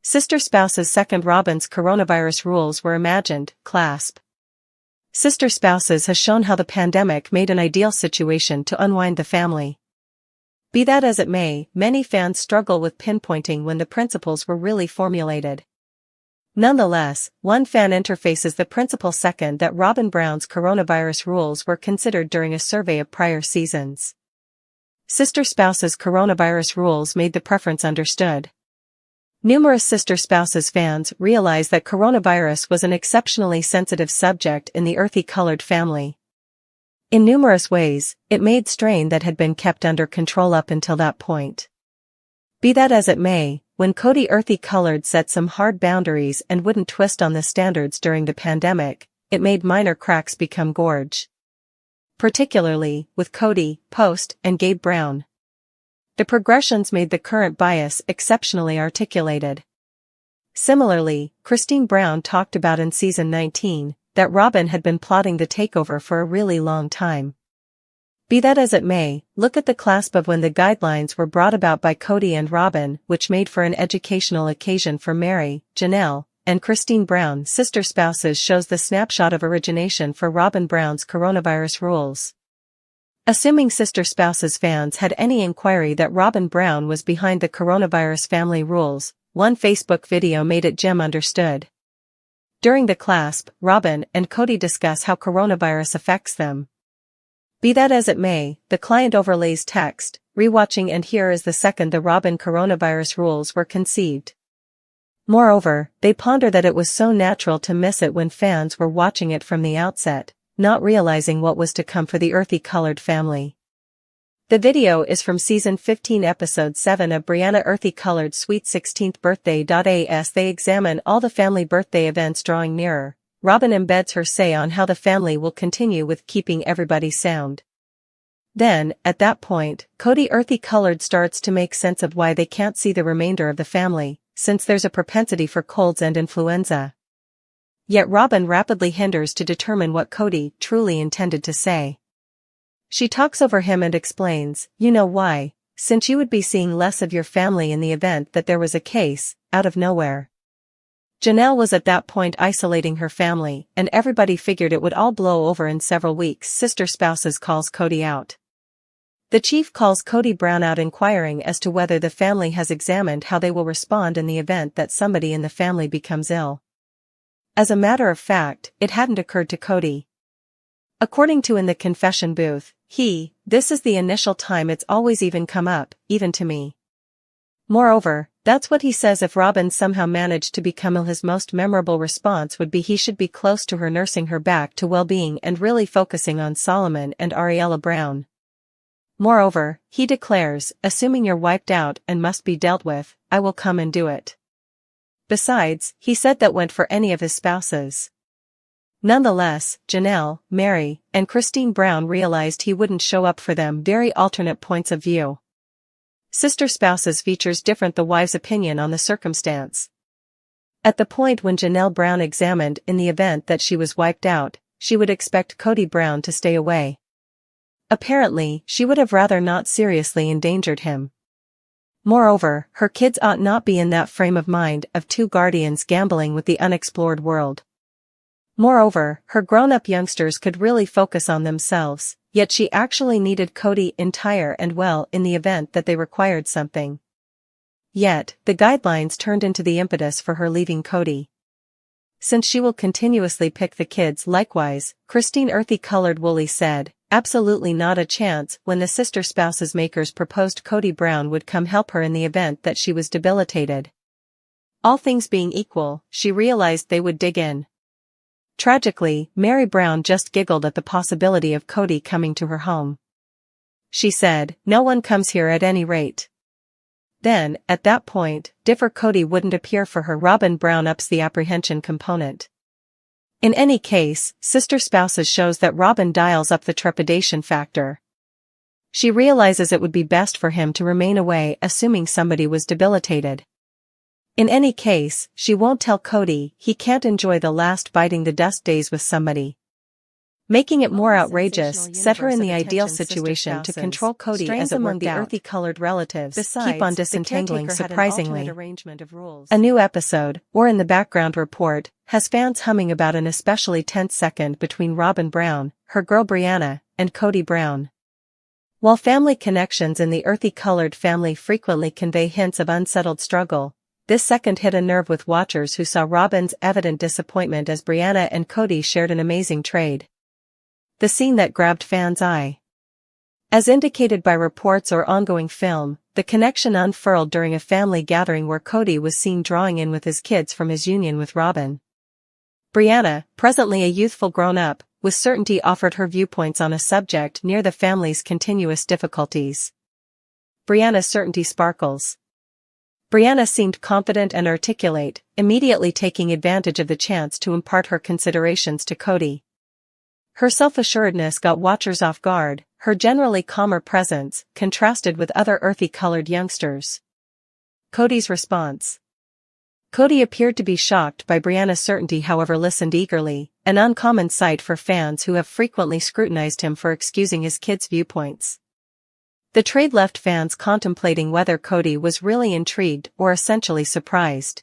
Sister spouses second Robyn's coronavirus rules were imagined, clasp. Sister spouses has shown how the pandemic made an ideal situation to unwind the family. Be that as it may, many fans struggle with pinpointing when the principles were really formulated. Nonetheless, one fan interfaces the principle second that Robyn Brown's coronavirus rules were considered during a survey of prior seasons. Sister spouses' coronavirus rules made the preference understood. Numerous sister spouses fans realized that coronavirus was an exceptionally sensitive subject in the earthy-colored family. In numerous ways, it made strain that had been kept under control up until that point. Be that as it may, when Kody earthy-colored set some hard boundaries and wouldn't twist on the standards during the pandemic, it made minor cracks become gorge. Particularly, with Kody, Post, and Gabe Brown. The progressions made the current bias exceptionally articulated. Similarly, Christine Brown talked about in season 19, that Robyn had been plotting the takeover for a really long time. Be that as it may, look at the clasp of when the guidelines were brought about by Kody and Robyn, which made for an educational occasion for Mary, Janelle, and Christine Brown. Sister spouses shows the snapshot of origination for Robyn Brown's coronavirus rules. Assuming sister spouses fans had any inquiry that Robyn Brown was behind the coronavirus family rules, one Facebook video made it Jim understood. During the clasp, Robyn and Kody discuss how coronavirus affects them. Be that as it may, the client overlays text, rewatching and here is the second the Robyn coronavirus rules were conceived. Moreover, they ponder that it was so natural to miss it when fans were watching it from the outset, not realizing what was to come for the earthy-colored family. The video is from season 15 episode 7 of Brianna Earthy-Colored Sweet 16th Birthday. As they examine all the family birthday events drawing nearer, Robyn embeds her say on how the family will continue with keeping everybody sound. Then, at that point, Kody Earthy-Colored starts to make sense of why they can't see the remainder of the family, since there's a propensity for colds and influenza. Yet Robyn rapidly hinders to determine what Kody truly intended to say. She talks over him and explains, you know why, since you would be seeing less of your family in the event that there was a case, out of nowhere. Janelle was at that point isolating her family, and everybody figured it would all blow over in several weeks. Sister spouses calls Kody out. The chief calls Kody Brown out inquiring as to whether the family has examined how they will respond in the event that somebody in the family becomes ill. As a matter of fact, it hadn't occurred to Kody. According to in the confession booth, this is the initial time it's always even come up, even to me. Moreover, that's what he says if Robyn somehow managed to become ill, his most memorable response would be he should be close to her, nursing her back to well-being and really focusing on Solomon and Ariella Brown. Moreover, he declares, assuming you're wiped out and must be dealt with, I will come and do it. Besides, he said that went for any of his spouses. Nonetheless, Janelle, Mary, and Christine Brown realized he wouldn't show up for them. Very alternate points of view. Sister spouses features different the wife's opinion on the circumstance. At the point when Janelle Brown examined in the event that she was wiped out, she would expect Kody Brown to stay away. Apparently, she would have rather not seriously endangered him. Moreover, her kids ought not be in that frame of mind of two guardians gambling with the unexplored world. Moreover, her grown-up youngsters could really focus on themselves, yet she actually needed Kody entire and well in the event that they required something. Yet, the guidelines turned into the impetus for her leaving Kody. Since she will continuously pick the kids likewise, Christine Earthy-Colored Woolly said, absolutely not a chance when the sister spouses makers proposed Kody Brown would come help her in the event that she was debilitated. All things being equal, she realized they would dig in. Tragically, Mary Brown just giggled at the possibility of Kody coming to her home. She said, no one comes here at any rate. Then, at that point, Kody wouldn't appear for her. Robyn Brown ups the apprehension component. In any case, sister spouses shows that Robyn dials up the trepidation factor. She realizes it would be best for him to remain away assuming somebody was debilitated. In any case, she won't tell Kody he can't enjoy the last biting the dust days with somebody. Making it more outrageous, set her in the ideal situation to control Kody as among the earthy-colored relatives. Besides, keep on disentangling surprisingly. A new episode, or in the background report, has fans humming about an especially tense second between Robyn Brown, her girl Brianna, and Kody Brown. While family connections in the earthy-colored family frequently convey hints of unsettled struggle, this second hit a nerve with watchers who saw Robyn's evident disappointment as Brianna and Kody shared an amazing trade. The scene that grabbed fans' eye. As indicated by reports or ongoing film, the connection unfurled during a family gathering where Kody was seen drawing in with his kids from his union with Robyn. Brianna, presently a youthful grown-up, with certainty offered her viewpoints on a subject near the family's continuous difficulties. Brianna's certainty sparkles. Brianna seemed confident and articulate, immediately taking advantage of the chance to impart her considerations to Kody. Her self-assuredness got watchers off guard, her generally calmer presence contrasted with other earthy-colored youngsters. Kody's response. Kody appeared to be shocked by Brianna's certainty, however listened eagerly, an uncommon sight for fans who have frequently scrutinized him for excusing his kids' viewpoints. The trade left fans contemplating whether Kody was really intrigued or essentially surprised.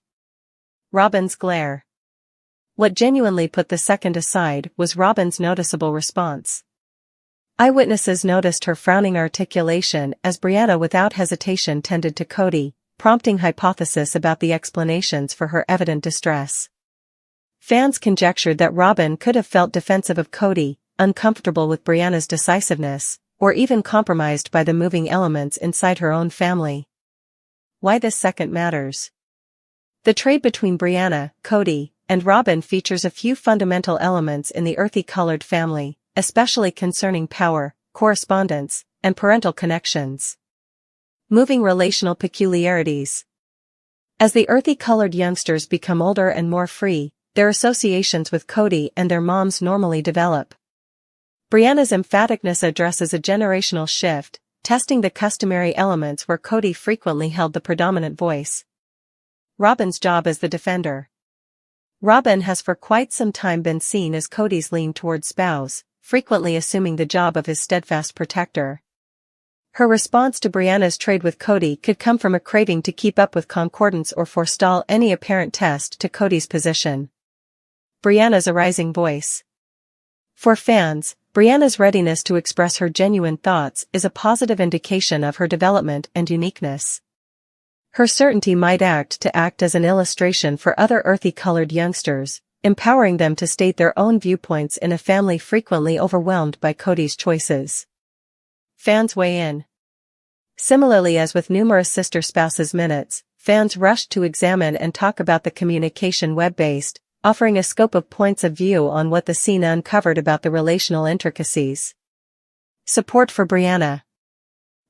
Robyn's glare. What genuinely put the second aside was Robyn's noticeable response. Eyewitnesses noticed her frowning articulation as Brianna without hesitation tended to Kody, prompting hypothesis about the explanations for her evident distress. Fans conjectured that Robyn could have felt defensive of Kody, uncomfortable with Brianna's decisiveness, or even compromised by the moving elements inside her own family. Why this second matters. The trade between Brianna, Kody, and Robyn features a few fundamental elements in the earthy-colored family, especially concerning power, correspondence, and parental connections. Moving relational peculiarities. As the earthy-colored youngsters become older and more free, their associations with Kody and their moms normally develop. Brianna's emphaticness addresses a generational shift, testing the customary elements where Kody frequently held the predominant voice. Robyn's job as the defender. Robyn has for quite some time been seen as Kody's lean-toward spouse, frequently assuming the job of his steadfast protector. Her response to Brianna's trade with Kody could come from a craving to keep up with concordance or forestall any apparent test to Kody's position. Brianna's a rising voice. For fans, Brianna's readiness to express her genuine thoughts is a positive indication of her development and uniqueness. Her certainty might act as an illustration for other earthy-colored youngsters, empowering them to state their own viewpoints in a family frequently overwhelmed by Kody's choices. Fans weigh in. Similarly as with numerous sister spouses minutes, fans rushed to examine and talk about the communication web-based, offering a scope of points of view on what the scene uncovered about the relational intricacies. Support for Brianna.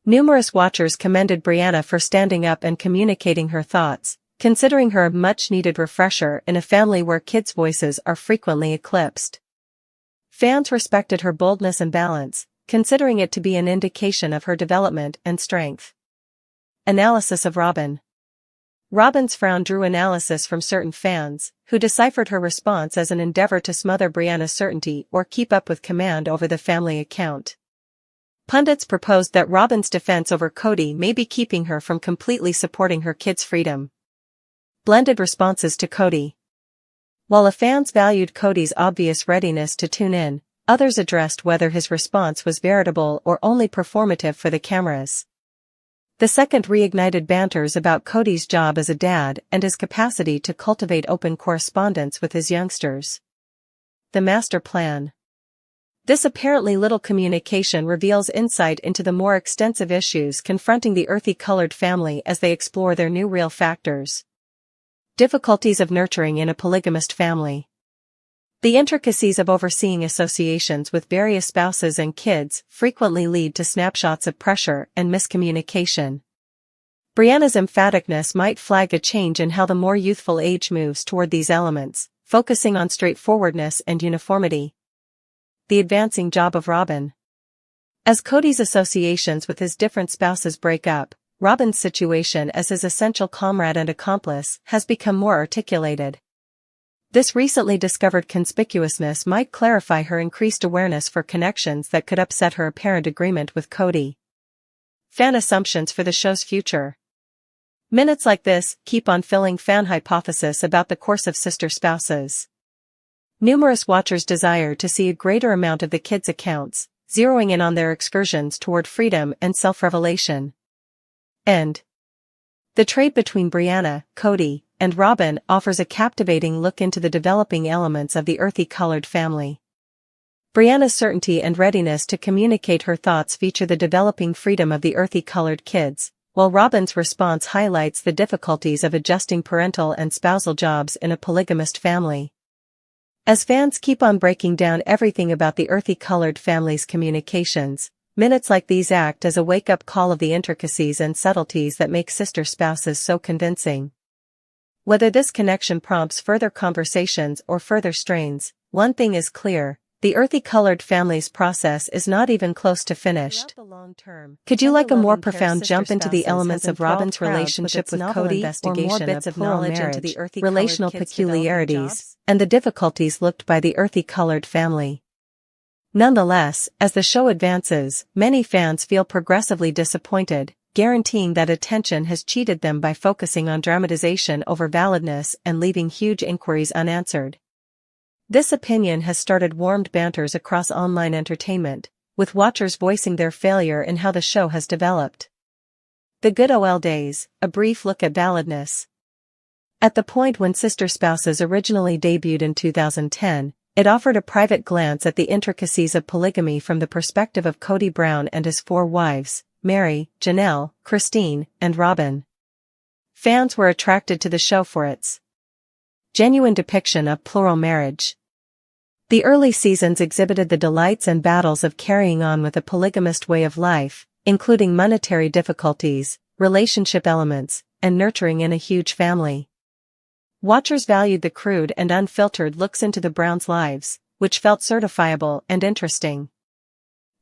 Numerous watchers commended Brianna for standing up and communicating her thoughts, considering her a much-needed refresher in a family where kids' voices are frequently eclipsed. Fans respected her boldness and balance, considering it to be an indication of her development and strength. Analysis of Robyn. Robyn's frown drew analysis from certain fans, who deciphered her response as an endeavor to smother Brianna's certainty or keep up with command over the family account. Pundits proposed that Robyn's defense over Kody may be keeping her from completely supporting her kids' freedom. Blended responses to Kody. While the fans valued Kody's obvious readiness to tune in, others addressed whether his response was veritable or only performative for the cameras. The second reignited banters about Kody's job as a dad and his capacity to cultivate open correspondence with his youngsters. The master plan. This apparently little communication reveals insight into the more extensive issues confronting the earthy-colored family as they explore their new real factors. Difficulties of nurturing in a polygamist family. The intricacies of overseeing associations with various spouses and kids frequently lead to snapshots of pressure and miscommunication. Brianna's emphaticness might flag a change in how the more youthful age moves toward these elements, focusing on straightforwardness and uniformity. The advancing job of Robyn. As Kody's associations with his different spouses break up, Robyn's situation as his essential comrade and accomplice has become more articulated. This recently discovered conspicuousness might clarify her increased awareness for connections that could upset her apparent agreement with Kody. Fan assumptions for the show's future. Minutes like this keep on filling fan hypothesis about the course of sister spouses. Numerous watchers desire to see a greater amount of the kids' accounts, zeroing in on their excursions toward freedom and self-revelation. And the trade between Brianna, Kody, and Robyn offers a captivating look into the developing elements of the earthy-colored family. Brianna's certainty and readiness to communicate her thoughts feature the developing freedom of the earthy-colored kids, while Robyn's response highlights the difficulties of adjusting parental and spousal jobs in a polygamist family. As fans keep on breaking down everything about the earthy-colored family's communications, minutes like these act as a wake-up call of the intricacies and subtleties that make sister spouses so convincing. Whether this connection prompts further conversations or further strains, one thing is clear: the earthy-colored family's process is not even close to finished. Could you like a more profound jump into the elements of Robyn's relationship with Kody, or more bits of knowledge into the relational peculiarities, and the difficulties looked by the earthy-colored family? Nonetheless, as the show advances, many fans feel progressively disappointed, guaranteeing that attention has cheated them by focusing on dramatization over validness and leaving huge inquiries unanswered. This opinion has started warmed banters across online entertainment, with watchers voicing their failure in how the show has developed. The good old days, a brief look at validness. At the point when Sister Spouses originally debuted in 2010, it offered a private glance at the intricacies of polygamy from the perspective of Kody Brown and his 4 wives, Mary, Janelle, Christine, and Robyn. Fans were attracted to the show for its genuine depiction of plural marriage. The early seasons exhibited the delights and battles of carrying on with a polygamist way of life, including monetary difficulties, relationship elements, and nurturing in a huge family. Watchers valued the crude and unfiltered looks into the Browns' lives, which felt certifiable and interesting.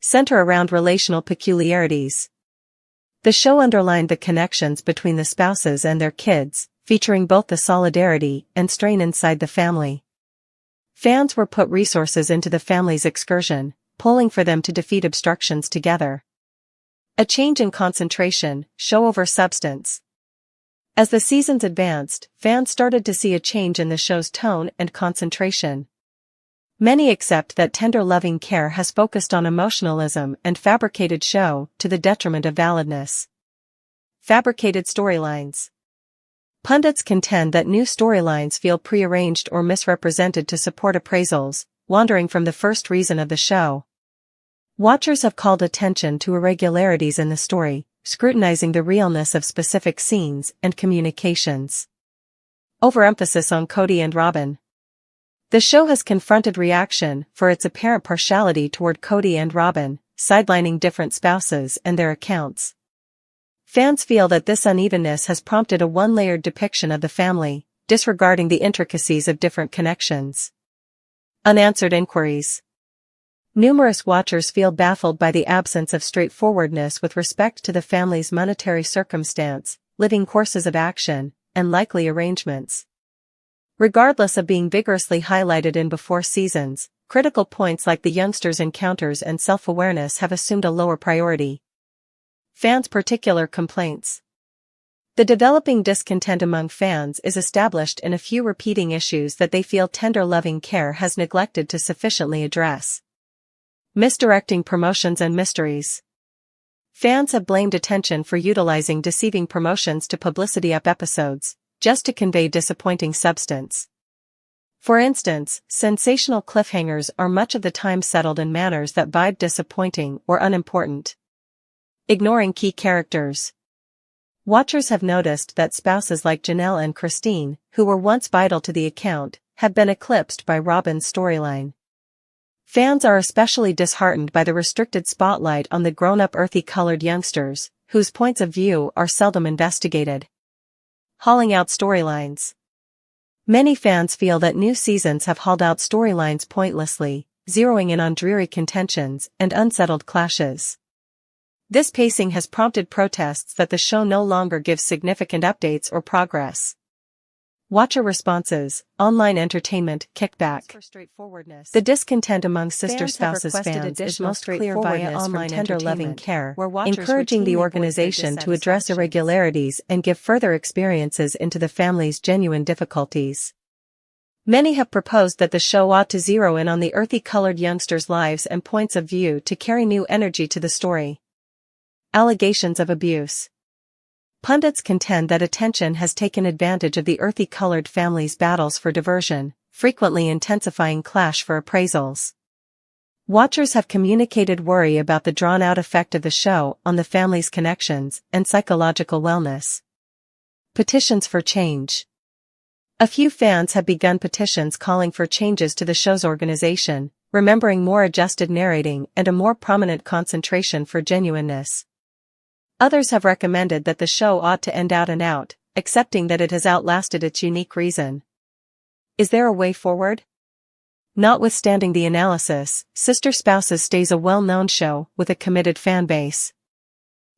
Center around relational peculiarities. The show underlined the connections between the spouses and their kids, featuring both the solidarity and strain inside the family. Fans were put resources into the family's excursion, pulling for them to defeat obstructions together. A change in concentration, show over substance. As the seasons advanced, fans started to see a change in the show's tone and concentration. Many accept that tender loving care has focused on emotionalism and fabricated show, to the detriment of validness. Fabricated storylines. Pundits contend that new storylines feel prearranged or misrepresented to support appraisals, wandering from the first reason of the show. Watchers have called attention to irregularities in the story, scrutinizing the realness of specific scenes and communications. Overemphasis on Kody and Robyn. The show has confronted reaction for its apparent partiality toward Kody and Robyn, sidelining different spouses and their accounts. Fans feel that this unevenness has prompted a one-layered depiction of the family, disregarding the intricacies of different connections. Unanswered inquiries. Numerous watchers feel baffled by the absence of straightforwardness with respect to the family's monetary circumstance, living courses of action, and likely arrangements. Regardless of being vigorously highlighted in before seasons, critical points like the youngsters' encounters and self-awareness have assumed a lower priority. Fans' particular complaints. The developing discontent among fans is established in a few repeating issues that they feel tender loving care has neglected to sufficiently address. Misdirecting promotions and mysteries. Fans have blamed attention for utilizing deceiving promotions to publicity-up episodes, just to convey disappointing substance. For instance, sensational cliffhangers are much of the time settled in manners that vibe disappointing or unimportant. Ignoring key characters. Watchers have noticed that spouses like Janelle and Christine, who were once vital to the account, have been eclipsed by Robyn's storyline. Fans are especially disheartened by the restricted spotlight on the grown-up earthy-colored youngsters, whose points of view are seldom investigated. Hauling out storylines. Many fans feel that new seasons have hauled out storylines pointlessly, zeroing in on dreary contentions and unsettled clashes. This pacing has prompted protests that the show no longer gives significant updates or progress. Watcher responses, online entertainment, kickback. The discontent among sister spouses fans is most clear via online tender loving care, encouraging the organization to address irregularities and give further experiences into the family's genuine difficulties. Many have proposed that the show ought to zero in on the earthy-colored youngsters' lives and points of view to carry new energy to the story. Allegations of abuse. Pundits contend that attention has taken advantage of the earthy-colored family's battles for diversion, frequently intensifying clash for appraisals. Watchers have communicated worry about the drawn-out effect of the show on the family's connections and psychological wellness. Petitions for change. A few fans have begun petitions calling for changes to the show's organization, remembering more adjusted narrating and a more prominent concentration for genuineness. Others have recommended that the show ought to end out and out, accepting that it has outlasted its unique reason. Is there a way forward? Notwithstanding the analysis, Sister Spouses stays a well-known show with a committed fan base.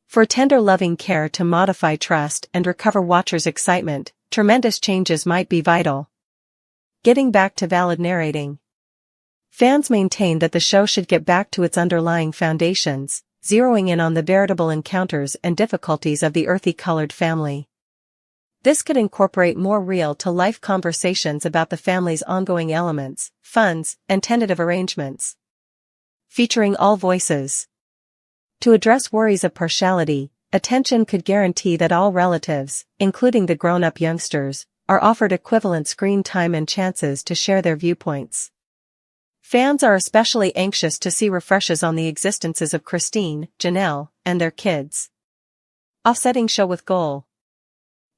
For tender loving care to modify trust and recover watchers' excitement, tremendous changes might be vital. Getting back to valid narrating. Fans maintain that the show should get back to its underlying foundations, zeroing in on the veritable encounters and difficulties of the earthy-colored family. This could incorporate more real-to-life conversations about the family's ongoing elements, funds, and tentative arrangements. Featuring all voices. To address worries of partiality, attention could guarantee that all relatives, including the grown-up youngsters, are offered equivalent screen time and chances to share their viewpoints. Fans are especially anxious to see refreshes on the existences of Christine, Janelle, and their kids. Offsetting show with goal.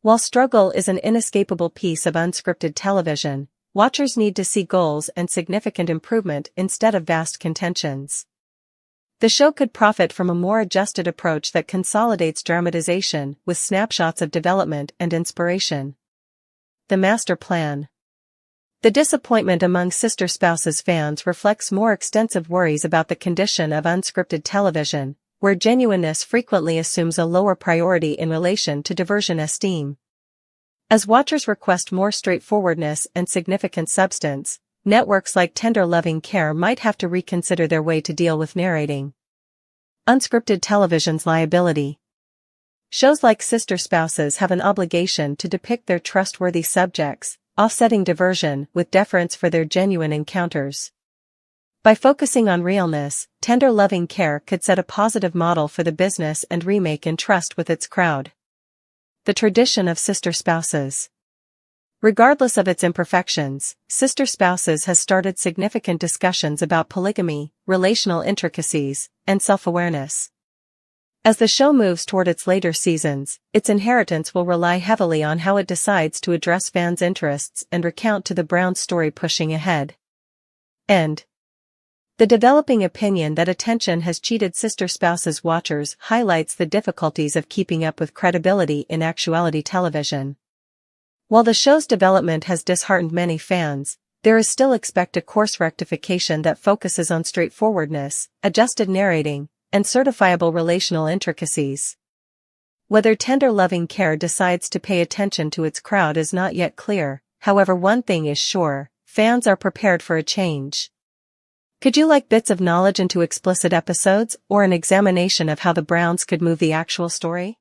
While struggle is an inescapable piece of unscripted television, watchers need to see goals and significant improvement instead of vast contentions. The show could profit from a more adjusted approach that consolidates dramatization with snapshots of development and inspiration. The master plan. The disappointment among Sister Spouses fans reflects more extensive worries about the condition of unscripted television, where genuineness frequently assumes a lower priority in relation to diversion esteem. As watchers request more straightforwardness and significant substance, networks like Tender Loving Care might have to reconsider their way to deal with narrating. Unscripted television's liability. Shows like Sister Spouses have an obligation to depict their trustworthy subjects, offsetting diversion with deference for their genuine encounters. By focusing on realness, Tender Loving Care could set a positive model for the business and remake in trust with its crowd. The tradition of Sister Spouses. Regardless of its imperfections, Sister Spouses has started significant discussions about polygamy, relational intricacies, and self-awareness. As the show moves toward its later seasons, its inheritance will rely heavily on how it decides to address fans' interests and recount to the Brown story pushing ahead. End. The developing opinion that attention has cheated Sister Spouses watchers highlights the difficulties of keeping up with credibility in actuality television. While the show's development has disheartened many fans, there is still a course rectification that focuses on straightforwardness, adjusted narrating, and certifiable relational intricacies. Whether Tender Loving Care decides to pay attention to its crowd is not yet clear, however one thing is sure, fans are prepared for a change. Could you like bits of knowledge into explicit episodes or an examination of how the Browns could move the actual story?